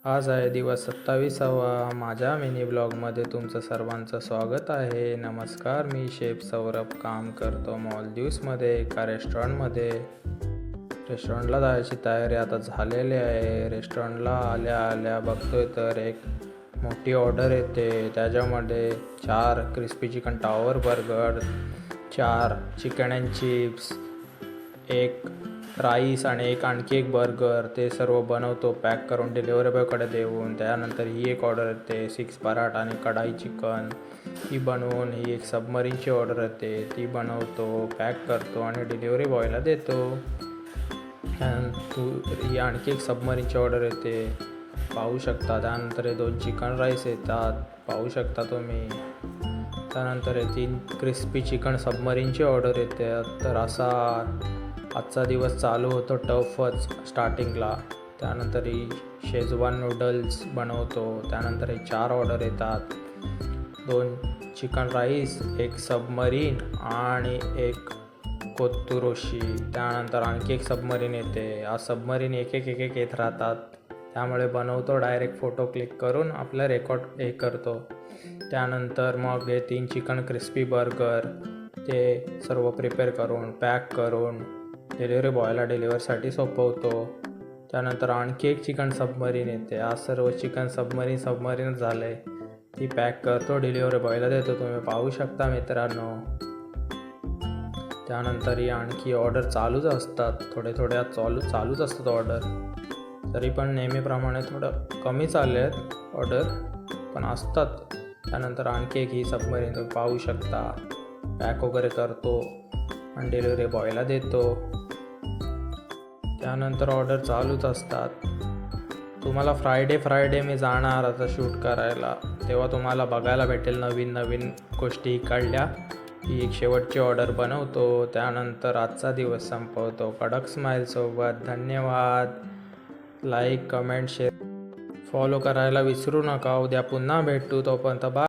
आज आहे दिवस 27वा. माझ्या मिनी ब्लॉगमध्ये तुमचं सर्वांचं स्वागत आहे. नमस्कार, मी शेफ सौरभ. काम करतो मॉलदिव्समध्ये एका रेस्टॉरंटमध्ये. रेस्टॉरंटला जायची तयारी आता झालेली आहे. रेस्टॉरंटला आल्या आल्या बघतोय तर एक मोठी ऑर्डर येते. त्याच्यामध्ये 4 crispy chicken tower burger, 4 chicken and chips, एक राईस आणि आणखी एक बर्गर, ते सर्व बनवतो पॅक करून डिलिव्हरी बॉयकडे देऊन. त्यानंतर ही एक ऑर्डर येते 6 पराठा आणि कढाई चिकन. ही बनवून ही एक सबमरीनची ऑर्डर येते, ती बनवतो, पॅक करतो आणि डिलिव्हरी बॉयला देतो. ही आणखी एक सबमरीनची ऑर्डर येते, पाहू शकता. त्यानंतर हे 2 चिकन राईस येतात, पाहू शकता तुम्ही. त्यानंतर हे 3 क्रिस्पी चिकन सबमरीनची ऑर्डर येते. तर असा आजचा दिवस चालू होतो टफच स्टार्टिंगला. त्यानंतर ही शेजवान नूडल्स बनवतो. त्यानंतर हे 4 ऑर्डर येतात, 2 चिकन राईस, एक सबमरीन आणि एक कोत्तुरोशी. त्यानंतर आणखी एक सबमरीन येते. आज सबमरीन एक एक येत राहतात, त्यामुळे बनवतो डायरेक्ट फोटो क्लिक करून आपला रेकॉर्ड करतो. त्यानंतर मग हे 3 चिकन क्रिस्पी बर्गर, ते सर्व प्रिपेअर करून पॅक करून डिलिव्हरी बॉयला डिलिव्हरसाठी सोपवतो. त्यानंतर आणखी एक चिकन सबमरीन येते. आज सर्व चिकन सबमरीन झाले, ती पॅक करतो, डिलिव्हरी बॉयला देतो. तुम्ही पाहू शकता मित्रांनो. त्यानंतर ही आणखी ऑर्डर चालूच असतात, थोडे आज चालूच असतात ऑर्डर. तरी पण नेहमीप्रमाणे थोडं कमी चालले आहेत ऑर्डर, पण असतात. त्यानंतर आणखी एक ही सबमरीन तुम्ही पाहू शकता, पॅक वगैरे करतो आणि डिलिव्हरी बॉयला देतो. त्यानंतर ऑर्डर चालूच असतात. तुम्हाला फ्रायडे मी जाणार आता शूट करायला, तेव्हा तुम्हाला बघायला भेटेल नवीन गोष्टी काढल्या. ही एक शेवटची ऑर्डर बनवतो, त्यानंतर आजचा दिवस संपवतो कडक स्माईलसोबत. धन्यवाद. लाईक, कमेंट, शेअर, फॉलो करायला विसरू नका. उद्या पुन्हा भेटू, तोपर्यंत बाय.